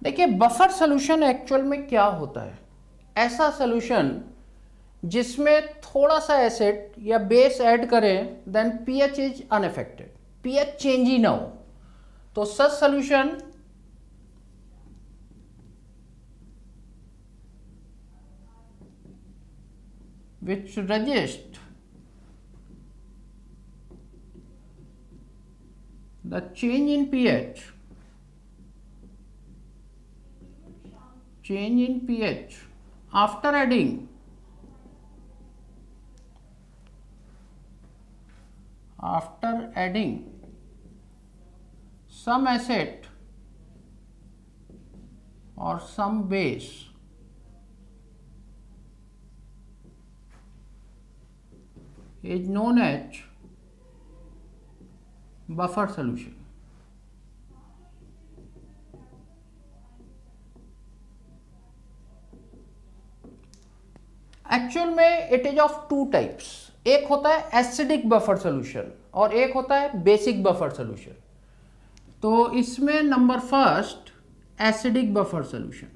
देखिए buffer solution actual में क्या होता है, ऐसा सोल्यूशन जिसमें थोड़ा सा एसिड या बेस ऐड करें then pH is unaffected, pH change ही ना हो, तो such solution which resist the change in pH after adding some acid or some base is known as buffer solution. Actual में it is of two types, एक होता है acidic buffer solution और एक होता है बेसिक बफर सोल्यूशन। तो इसमें number first acidic buffer solution.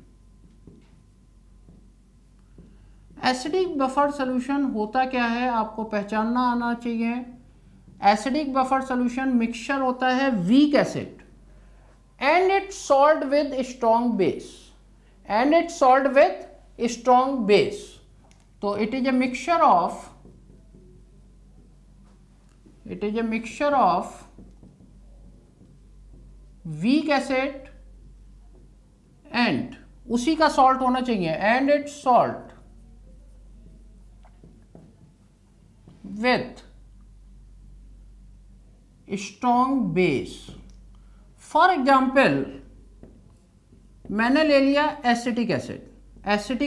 Acidic buffer solution होता क्या है आपको पहचानना आना चाहिए। एसिडिक बफर सोल्यूशन मिक्सचर होता है weak acid and it salt with strong base, तो it is a mixture of weak acid and उसी का सॉल्ट होना चाहिए and it salt with strong base। For example मैंने ले लिया acetic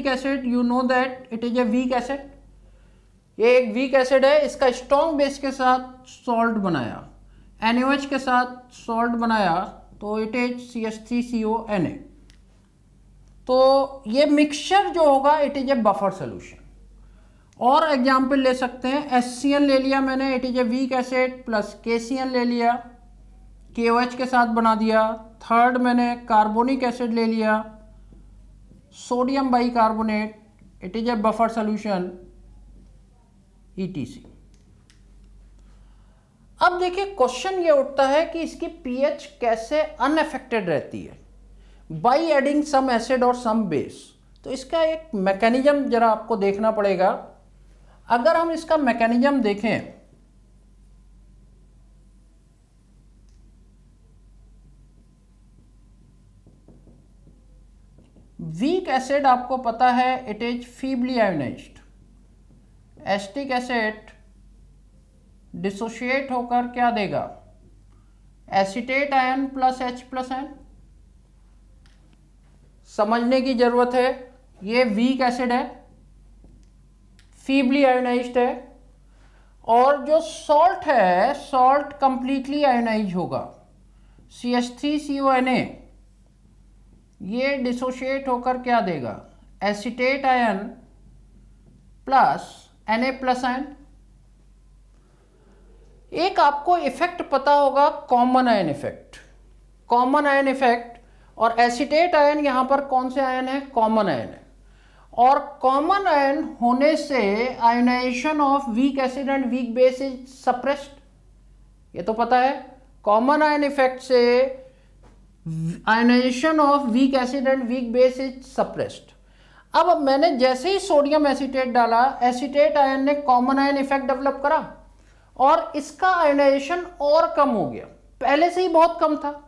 acid, you know that it is a weak acid, ये एक वीक एसिड है, इसका स्ट्रॉन्ग बेस के साथ सॉल्ट बनाया, NaOH के साथ सॉल्ट बनाया, तो इट इज CH3CONA। तो ये मिक्सचर जो होगा it is A buffer solution. और एग्जाम्पल ले सकते हैं, HCl ले लिया मैंने, it is a weak acid, plus KCl ले लिया, KOH के साथ बना दिया। थर्ड मैंने कार्बोनिक एसिड ले लिया, sodium bicarbonate, it is A buffer solution, ETC। अब देखिए क्वेश्चन ये उठता है कि इसकी पीएच कैसे अनअफेक्टेड रहती है बाई एडिंग सम एसिड और सम बेस। तो इसका एक मैकेनिज्म जरा आपको देखना पड़ेगा। अगर हम इसका मैकेनिज्म देखें, वीक एसिड आपको पता है it is feebly ionised, acetic acid dissociate होकर क्या देगा, acetate ion plus H plus ion. समझने की जरूरत है, ये वीक एसिड है, फीबली आयोनाइज्ड है, और जो सॉल्ट है सॉल्ट कंप्लीटली आयोनाइज होगा, CH3CONA, ये डिसोशिएट होकर क्या देगा, acetate ion plus Na plus ion. एक आपको इफेक्ट पता होगा कॉमन आयन इफेक्ट, और एसीटेट आयन यहां पर कौन से आयन है, कॉमन आयन है, और कॉमन आयन होने से ionization of weak acid and weak base is suppressed, ये तो पता है। कॉमन आयन इफेक्ट से ionization of weak acid and weak base is suppressed. अब मैंने जैसे ही सोडियम एसीटेट डाला, एसीटेट आयन ने कॉमन आयन इफेक्ट डेवलप करा और इसका आयोनाइजेशन और कम हो गया, पहले से ही बहुत कम था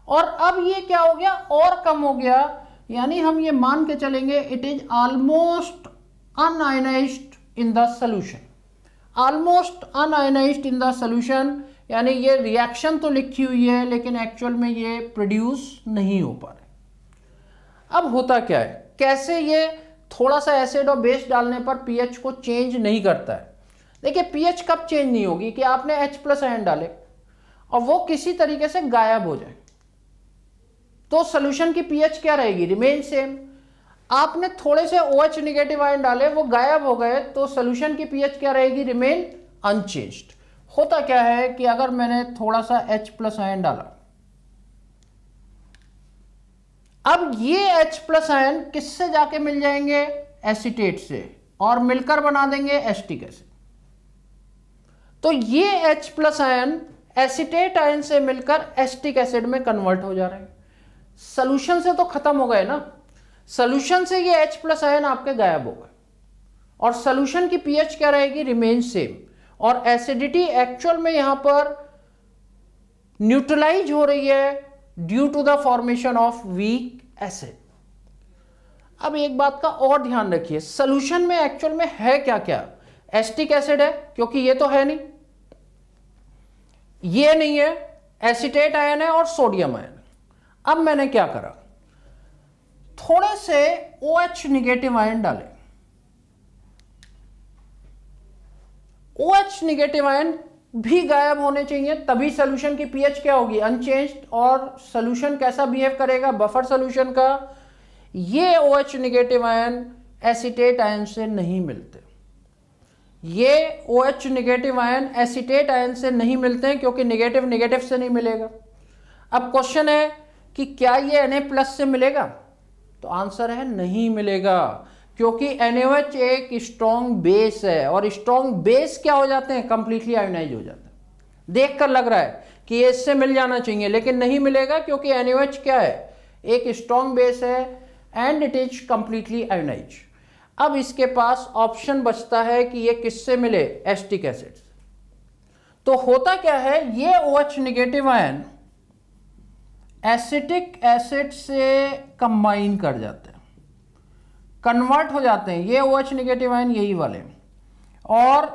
और अब ये क्या हो गया, और कम हो गया। यानी हम ये मान के चलेंगे it is almost unionised in the solution, almost unionised in the solution, यानी ये रिएक्शन तो लिखी हुई है लेकिन एक्चुअल में ये प्रोड्यूस नहीं हो पा रहे। अब होता क्या है, कैसे ये थोड़ा सा एसिड और बेस डालने पर पीएच को चेंज नहीं करता है। देखिए पीएच कब चेंज नहीं होगी कि आपने H प्लस आयन डाले और वो किसी तरीके से गायब हो जाए, तो सोल्यूशन की पीएच क्या रहेगी, रिमेन सेम। आपने थोड़े से OH नेगेटिव आयन डाले, वो गायब हो गए, तो सोल्यूशन की पीएच क्या रहेगी, रिमेन अनचेंज्ड। होता क्या है कि अगर मैंने थोड़ा सा H प्लस आयन डाला, अब ये H प्लस आयन किससे जाके मिल जाएंगे? एसीटेट से, और मिलकर बना देंगे एसिटिक एसिड। तो ये H plus ion acetate ion से मिलकर एसिटिक एसिड में कन्वर्ट हो जा रहे हैं। सोल्यूशन से तो खत्म हो गए ना, सोल्यूशन से ये H प्लस आयन आपके गायब हो गए, और सोल्यूशन की पीएच क्या रहेगी? रिमेन सेम, और एसिडिटी एक्चुअल में यहां पर न्यूट्रलाइज हो रही है due to the formation of weak acid. अब एक बात का और ध्यान रखिए, सोल्यूशन में एक्चुअल में है क्या क्या? एसिटिक एसिड है, क्योंकि ये तो है नहीं, ये नहीं है, एसीटेट आयन है और सोडियम आयन। अब मैंने क्या करा, थोड़े से OH निगेटिव आयन डाले। OH निगेटिव आयन भी गायब होने चाहिए, तभी सोल्यूशन की पीएच क्या होगी? अनचेंज्ड, और सोल्यूशन कैसा बिहेव करेगा? बफर सोल्यूशन का। ये OH negative ion acetate ion से नहीं मिलते, ये OH negative ion acetate ion से नहीं मिलते हैं, क्योंकि निगेटिव निगेटिव से नहीं मिलेगा। अब क्वेश्चन है कि क्या ये Na+ से मिलेगा? तो आंसर है नहीं मिलेगा, क्योंकि NaOH एक स्ट्रॉन्ग बेस है, और स्ट्रॉन्ग बेस क्या हो जाते हैं? कंप्लीटली आयोनाइज हो जाते हैं। देखकर लग रहा है कि ये इससे मिल जाना चाहिए, लेकिन नहीं मिलेगा, क्योंकि NaOH क्या है? एक स्ट्रॉन्ग बेस है and it is completely ionize. अब इसके पास ऑप्शन बचता है कि ये किससे मिले? Acetic acid. तो होता क्या है, ये OH negative ion acetic acid से कंबाइन कर जाते हैं, कन्वर्ट हो जाते हैं, ये OH निगेटिव आयन यही वाले, और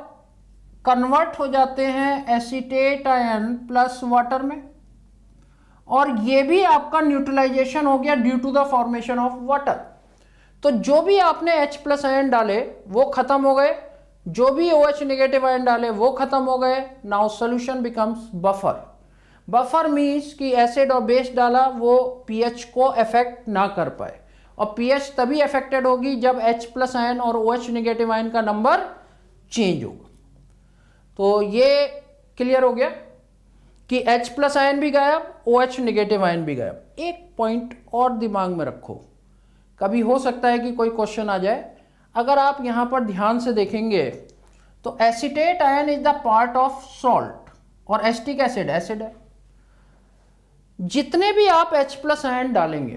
कन्वर्ट हो जाते हैं एसीटेट आयन प्लस वाटर में, और ये भी आपका न्यूट्रलाइजेशन हो गया due to the formation of water. तो जो भी आपने H प्लस आयन डाले वो खत्म हो गए, जो भी OH निगेटिव आयन डाले वो खत्म हो गए। Now solution becomes buffer. Buffer means कि एसिड और बेस डाला वो पीएच को अफेक्ट ना कर पाए, और पीएच तभी अफेक्टेड होगी जब H प्लस आयन और OH निगेटिव आयन का नंबर चेंज होगा। तो ये क्लियर हो गया कि H प्लस आयन भी गायब, OH निगेटिव आयन भी गायब। एक पॉइंट और दिमाग में रखो, कभी हो सकता है कि कोई क्वेश्चन आ जाए। अगर आप यहां पर ध्यान से देखेंगे तो acetate ion is the part of salt, और एसिटिक एसिड एसिड है। जितने भी आप H प्लस आयन डालेंगे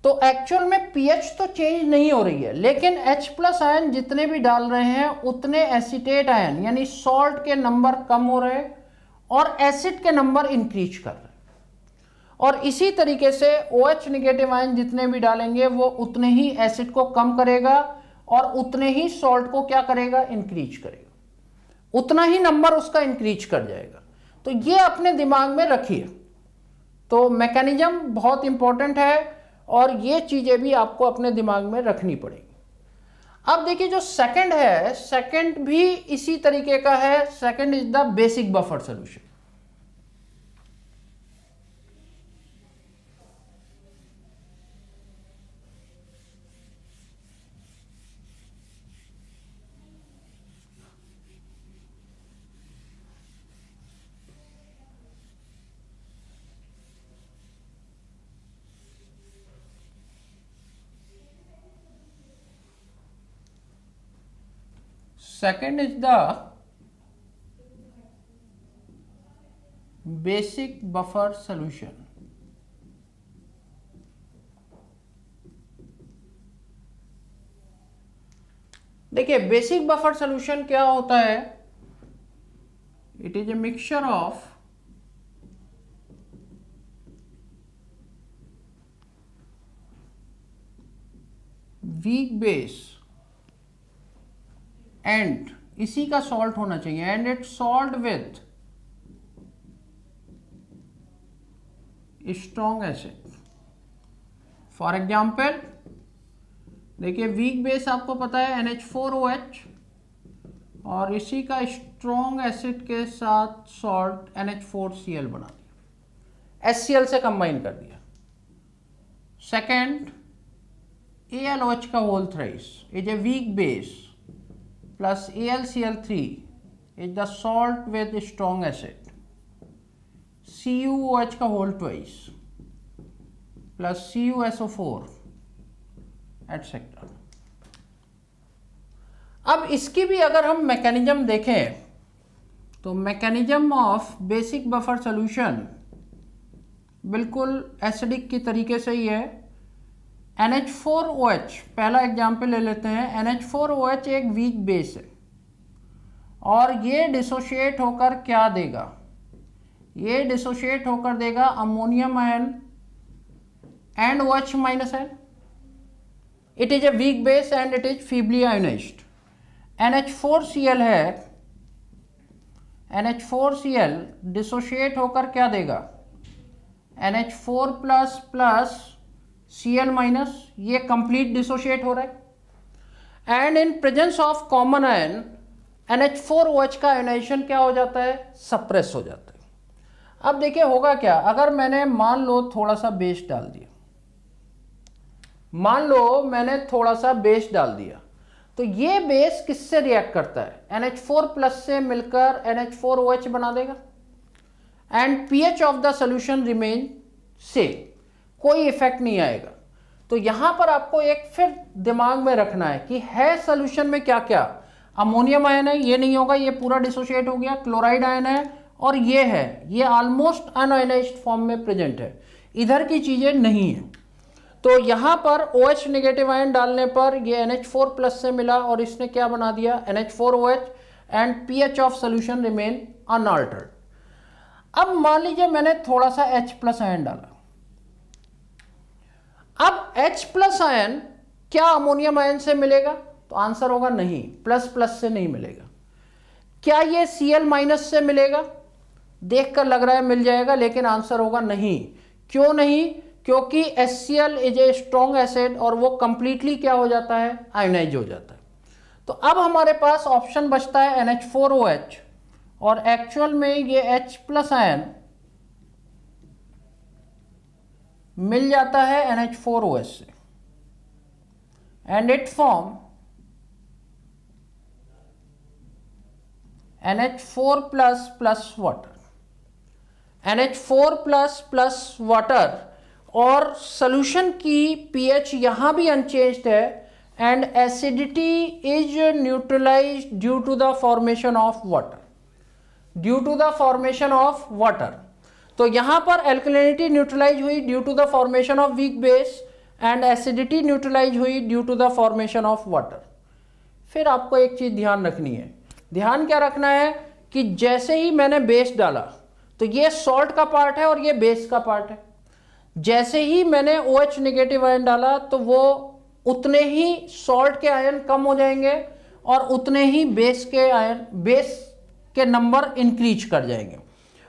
तो एक्चुअल में पीएच तो चेंज नहीं हो रही है, लेकिन H प्लस आयन जितने भी डाल रहे हैं उतने एसीटेट आयन यानी सॉल्ट के नंबर कम हो रहे हैं और एसिड के नंबर इंक्रीज कर रहे हैं। और इसी तरीके से OH निगेटिव आयन जितने भी डालेंगे वो उतने ही एसिड को कम करेगा और उतने ही सॉल्ट को क्या करेगा? इंक्रीज करेगा, उतना ही नंबर उसका इंक्रीज कर जाएगा। तो ये अपने दिमाग में रखिए। तो मैकेनिज्म बहुत इंपॉर्टेंट है और ये चीजें भी आपको अपने दिमाग में रखनी पड़ेगी। अब देखिए जो सेकंड है, सेकंड भी इसी तरीके का है। Second is the basic buffer solution. Second is the basic buffer solution. देखिए बेसिक बफर सॉल्यूशन क्या होता है? It is a mixture of weak base and इसी का सॉल्ट होना चाहिए and it salt with strong acid. For example देखिए weak base आपको पता है NH4OH और इसी का स्ट्रॉन्ग एसिड के साथ सॉल्ट NH4Cl बना दिया, HCl से कंबाइन कर दिया। सेकेंड AlOH का whole thrice is a weak base plus AlCl3 is the salt with strong acid, CuOH का whole twice plus CuSO4 etcetera. अब इसकी भी अगर हम मैकेनिज्म देखें तो mechanism of basic buffer solution बिल्कुल एसिडिक की तरीके से ही है। NH4OH पहला एग्जाम्पल ले लेते हैं। NH4OH एक वीक बेस है और ये डिसोशिएट होकर क्या देगा, ये डिसोशिएट होकर देगा ammonium ion and OH minus ion. It is a weak base and it is feebly ionised. NH4Cl है, NH4Cl डिसोशिएट होकर क्या देगा, NH4 plus plus Cl minus, ये कंप्लीट डिसोशिएट हो रहा है। And in presence of common ion NH4OH का ionisation क्या हो जाता है, सप्रेस हो जाता है। अब देखिए होगा क्या, अगर मैंने मान लो थोड़ा सा बेस डाल दिया, मान लो मैंने थोड़ा सा बेस डाल दिया, तो ये बेस किससे रिएक्ट करता है, NH4 प्लस से मिलकर NH4OH बना देगा and pH of the solution remain same, कोई इफेक्ट नहीं आएगा। तो यहां पर आपको एक फिर दिमाग में रखना है कि है सोल्यूशन में क्या क्या, अमोनियम आयन है, ये नहीं होगा, ये पूरा डिसोशिएट हो गया, क्लोराइड आयन है और ये है, ये ऑलमोस्ट अनआयोनाइज्ड फॉर्म में प्रेजेंट है, इधर की चीजें नहीं है। तो यहां पर OH नेगेटिव आयन डालने पर ये NH4 प्लस से मिला और इसने क्या बना दिया, NH4OH and pH of solution remain unaltered. अब मान लीजिए मैंने थोड़ा सा H प्लस आयन डाला, अब H प्लस आयन क्या अमोनियम आयन से मिलेगा, तो आंसर होगा नहीं, प्लस प्लस से नहीं मिलेगा। क्या ये Cl माइनस से मिलेगा, देखकर लग रहा है मिल जाएगा, लेकिन आंसर होगा नहीं। क्यों नहीं, क्योंकि HCl is a strong acid और वो कंप्लीटली क्या हो जाता है, आयोनाइज हो जाता है। तो अब हमारे पास ऑप्शन बचता है NH4OH और एक्चुअल में ये H प्लस आयन मिल जाता है NH4OH से and it form NH4 plus plus water, NH4 plus plus water, और सोल्यूशन की pH यहां भी अनचेंज्ड है and acidity is neutralized due to the formation of water, due to the formation of water. तो यहां पर एल्कलिनिटी न्यूट्रलाइज हुई due to the formation of weak base and acidity neutralize हुई due to the formation of water. फिर आपको एक चीज ध्यान रखनी है, ध्यान क्या रखना है कि जैसे ही मैंने बेस डाला तो ये सॉल्ट का पार्ट है और ये बेस का पार्ट है, जैसे ही मैंने OH नेगेटिव आयन डाला तो वो उतने ही सॉल्ट के आयन कम हो जाएंगे और उतने ही बेस के आयन, बेस के नंबर इंक्रीज कर जाएंगे।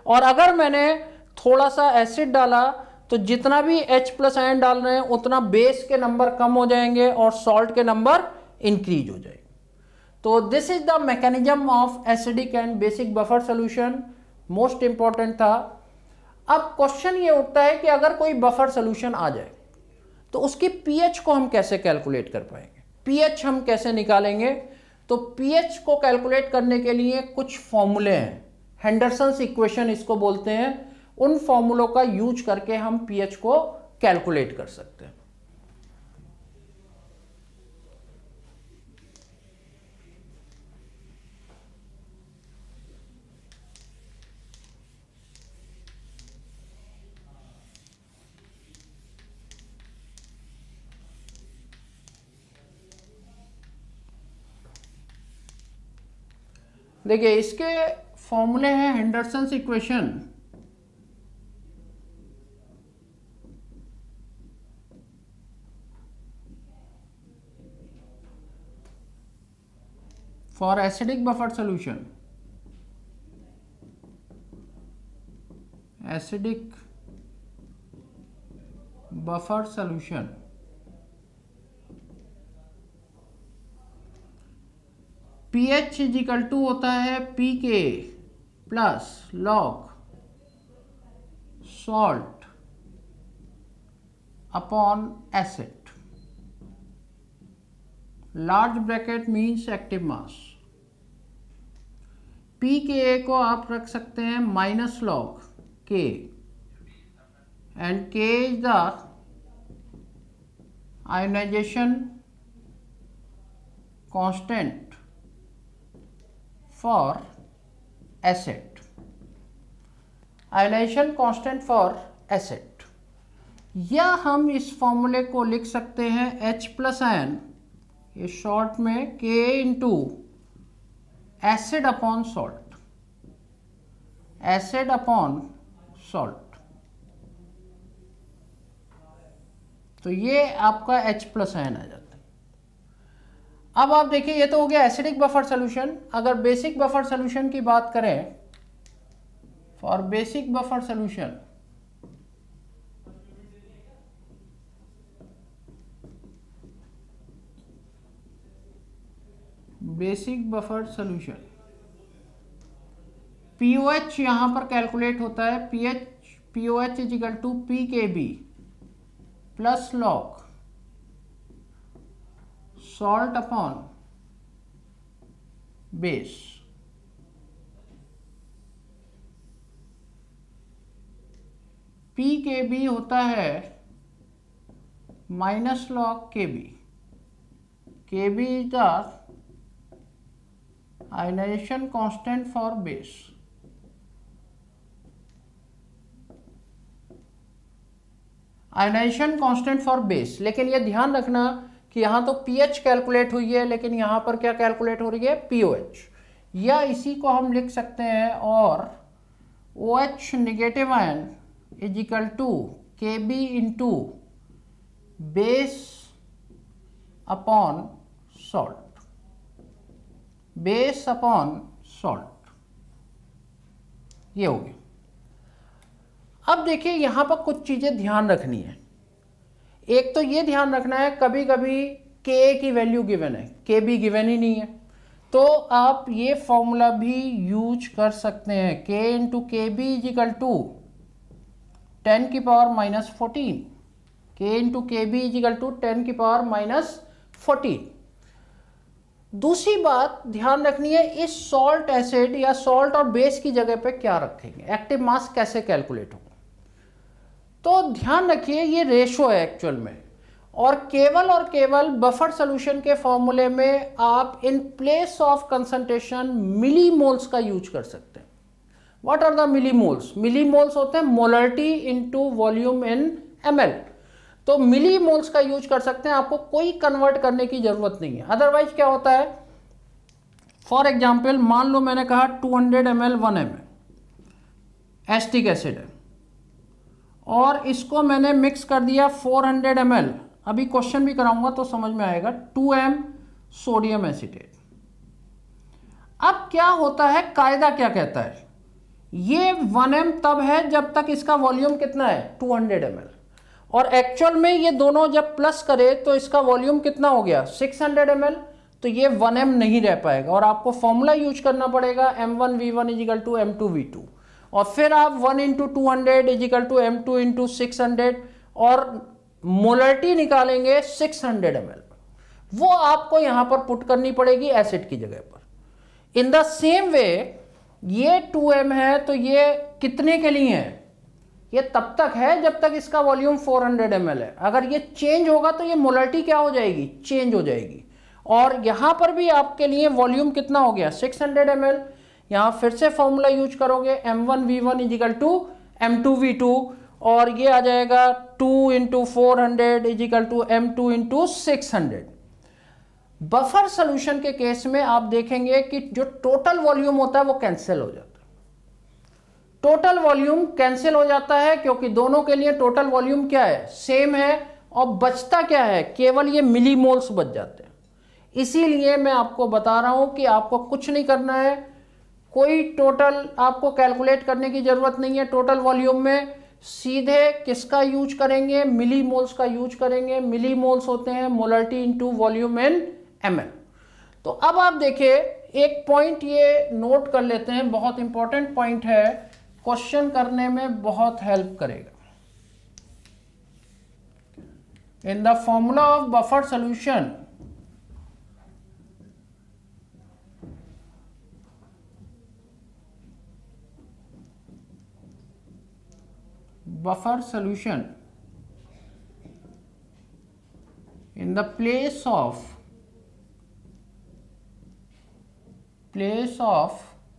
और अगर मैंने थोड़ा सा एसिड डाला तो जितना भी H प्लस आयन डाल रहे हैं उतना बेस के नंबर कम हो जाएंगे और सॉल्ट के नंबर इंक्रीज हो जाएंगे। तो this is the mechanism of acidic and basic buffer solution, most important था। अब क्वेश्चन ये उठता है कि अगर कोई बफर सॉल्यूशन आ जाए तो उसकी pH को हम कैसे कैलकुलेट कर पाएंगे, pH हम कैसे निकालेंगे। तो pH को कैलकुलेट करने के लिए कुछ फॉर्मूले हैं, हेंडरसन्स इक्वेशन इसको बोलते हैं, उन फॉर्मूलों का यूज करके हम pH को कैलकुलेट कर सकते हैं। देखिए इसके फॉर्मूले हैं Henderson's equation, for acidic buffer solution, acidic buffer solution pH is equal to होता है pK plus log salt upon acid, large bracket means active mass. pKa को आप रख सकते हैं minus log K and K is the ionization constant for acid, ionization constant for acid, या हम इस फॉर्मूले को लिख सकते हैं H प्लस आयन, ये शॉर्ट में K into acid upon salt, acid upon salt. तो ये आपका H प्लस आयन आ जाता है। अब आप देखिए ये तो हो गया एसिडिक बफर सोल्यूशन। अगर बेसिक बफर सोल्यूशन की बात करें, for basic buffer solution, basic buffer solution, pOH यहां पर कैलकुलेट होता है, pOH is equal to pKb plus log salt upon base. PKb होता है minus log Kb, Kb is the ionization constant for base. Ionization constant for base, लेकिन ये ध्यान रखना कि यहां तो पीएच कैलकुलेट हुई है, लेकिन यहां पर क्या कैलकुलेट हो रही है, पीओएच। या इसी को हम लिख सकते हैं और OH negative ion is equal to KB into base upon salt, base upon salt, ये हो गया। अब देखिए यहां पर कुछ चीजें ध्यान रखनी है। एक तो ये ध्यान रखना है कभी कभी K की वैल्यू गिवन है, KB गिवन ही नहीं है, तो आप ये फॉर्मूला भी यूज कर सकते हैं। K into KB is equal to 10 की power minus 14, K into KB is equal to 10 की पावर माइनस 14। दूसरी बात ध्यान रखनी है, इस सॉल्ट एसिड या सॉल्ट और बेस की जगह पे क्या रखेंगे, एक्टिव मास कैसे कैलकुलेट होगा। तो ध्यान रखिए ये रेशो है एक्चुअल में, और केवल बफर सॉल्यूशन के फॉर्मूले में आप in place of concentration millimoles का यूज कर सकते हैं। What are the millimoles? Millimoles होते हैं molarity into volume in ml, तो मिलीमोल्स का यूज कर सकते हैं, आपको कोई कन्वर्ट करने की जरूरत नहीं है। अदरवाइज क्या होता है, फॉर एग्जाम्पल मान लो मैंने कहा 200 ml 1 ml एसिटिक एसिड है, और इसको मैंने मिक्स कर दिया 400 ml, अभी क्वेश्चन भी कराऊंगा तो समझ में आएगा, 2m सोडियम एसीटेट। अब क्या होता है, कायदा क्या कहता है, ये 1m तब है जब तक इसका वॉल्यूम कितना है 200 ml, और एक्चुअल में ये दोनों जब प्लस करे तो इसका वॉल्यूम कितना हो गया 600 ml, तो ये 1m नहीं रह पाएगा, और आपको फॉर्मूला यूज करना पड़ेगा m1v1 is equal to m2v2, और फिर आप 1 into 200 is equal to m2 into 600, और मोलरिटी निकालेंगे 600 ml, वो आपको यहां पर पुट करनी पड़ेगी एसिड की जगह पर। इन द सेम वे ये 2m है, तो ये कितने के लिए है, ये तब तक है जब तक इसका वॉल्यूम 400 ml है। अगर ये चेंज होगा तो ये मोलरिटी क्या हो जाएगी, चेंज हो जाएगी, और यहां पर भी आपके लिए वॉल्यूम कितना हो गया 600 ml। यहां फिर से फॉर्मूला यूज करोगे m1v1 is equal to m2v2, और ये आ जाएगा 2 into 400 is equal to m2 into 600। Buffer solution के केस में आप देखेंगे कि जो टोटल वॉल्यूम होता है वो कैंसिल हो जाता है, टोटल वॉल्यूम कैंसिल हो जाता है, क्योंकि दोनों के लिए टोटल वॉल्यूम क्या है, सेम है, और बचता क्या है, केवल ये मिलीमोल्स बच जाते हैं। इसीलिए मैं आपको बता रहा हूं कि आपको कुछ नहीं करना है, कोई टोटल आपको कैलकुलेट करने की जरूरत नहीं है टोटल वॉल्यूम में, सीधे किसका यूज करेंगे, मिलीमोल्स का यूज करेंगे। मिलीमोल्स होते हैं molarity into volume in ml। तो अब आप देखिए एक पॉइंट ये नोट कर लेते हैं, बहुत इंपॉर्टेंट पॉइंट है, क्वेश्चन करने में बहुत हेल्प करेगा। In the formula of buffer solution, buffer solution in the place of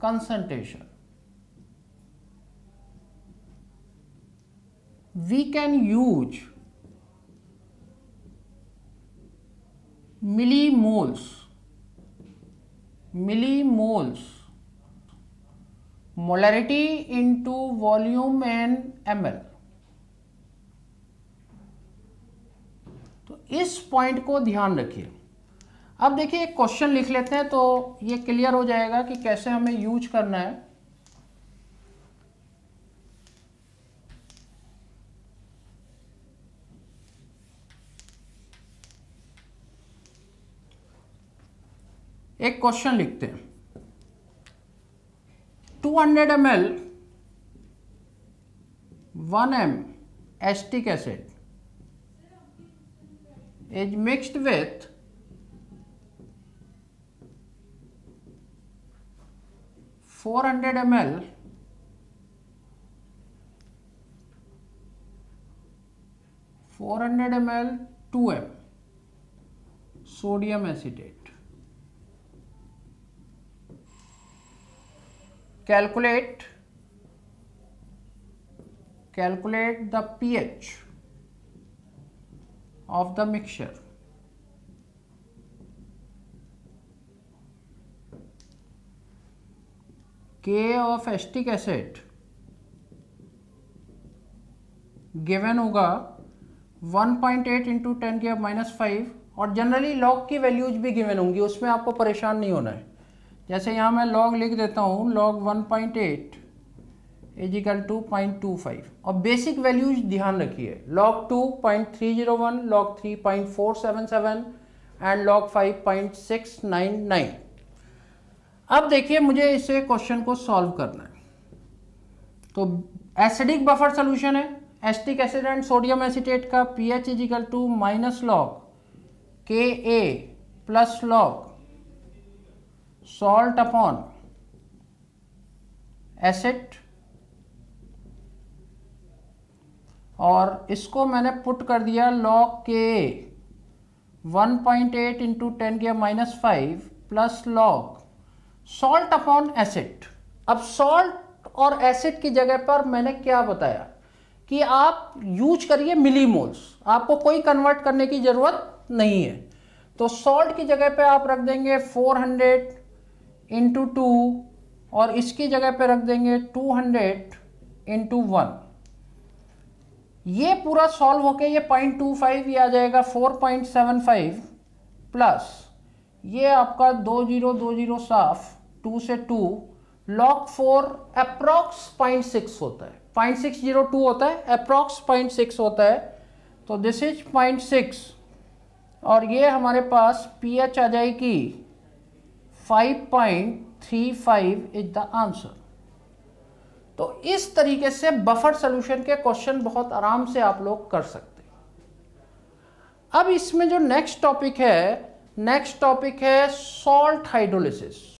concentration, we can use millimoles, molarity into volume and ml। तो इस पॉइंट को ध्यान रखिए। अब देखिए एक क्वेश्चन लिख लेते हैं तो ये क्लियर हो जाएगा कि कैसे हमें यूज करना है। एक क्वेश्चन लिखते हैं, 200 ml 1m acetic acid is mixed with 400 ml 2m sodium acetate। Calculate the pH of the mixture। K of acetic acid given होगा 1.8 इंटू 10⁻⁵ और जनरली लॉग की वैल्यूज भी गिवन होंगी, उसमें आपको परेशान नहीं होना है। जैसे यहाँ मैं log लिख देता हूँ, log 1.8 इज इक्वल टू 0.25 और बेसिक वैल्यूज ध्यान रखिए, log 2 0.301, log 3 0.477 एंड log 5 0.699। अब देखिए मुझे इसे क्वेश्चन को सॉल्व करना है। तो एसिडिक बफर सोल्यूशन है, acetic acid and sodium acetate का pH is equal to -log Ka plus log salt upon acid, और इसको मैंने पुट कर दिया log Ka 1.8 into 10⁻⁵ plus log salt upon acid. अब सॉल्ट और एसिड की जगह पर मैंने क्या बताया कि आप यूज करिए मिलीमोल्स, आपको कोई कन्वर्ट करने की जरूरत नहीं है। तो सॉल्ट की जगह पे आप रख देंगे 400 इंटू 2 और इसकी जगह पे रख देंगे 200 इंटू 1। ये पूरा सॉल्व होके ये 0.25 ये आ जाएगा 4.75 प्लस ये आपका 2020 साफ 2 से 2 log 4 अप्रॉक्स 0.6 होता है, 0.602 होता है, अप्रॉक्स 0.6 होता है। तो दिस इज 0.6 और ये हमारे पास pH आ जाएगी 5.35 इज द आंसर। तो इस तरीके से बफर सॉल्यूशन के क्वेश्चन बहुत आराम से आप लोग कर सकते हैं। अब इसमें जो नेक्स्ट टॉपिक है सॉल्ट हाइड्रोलिसिस।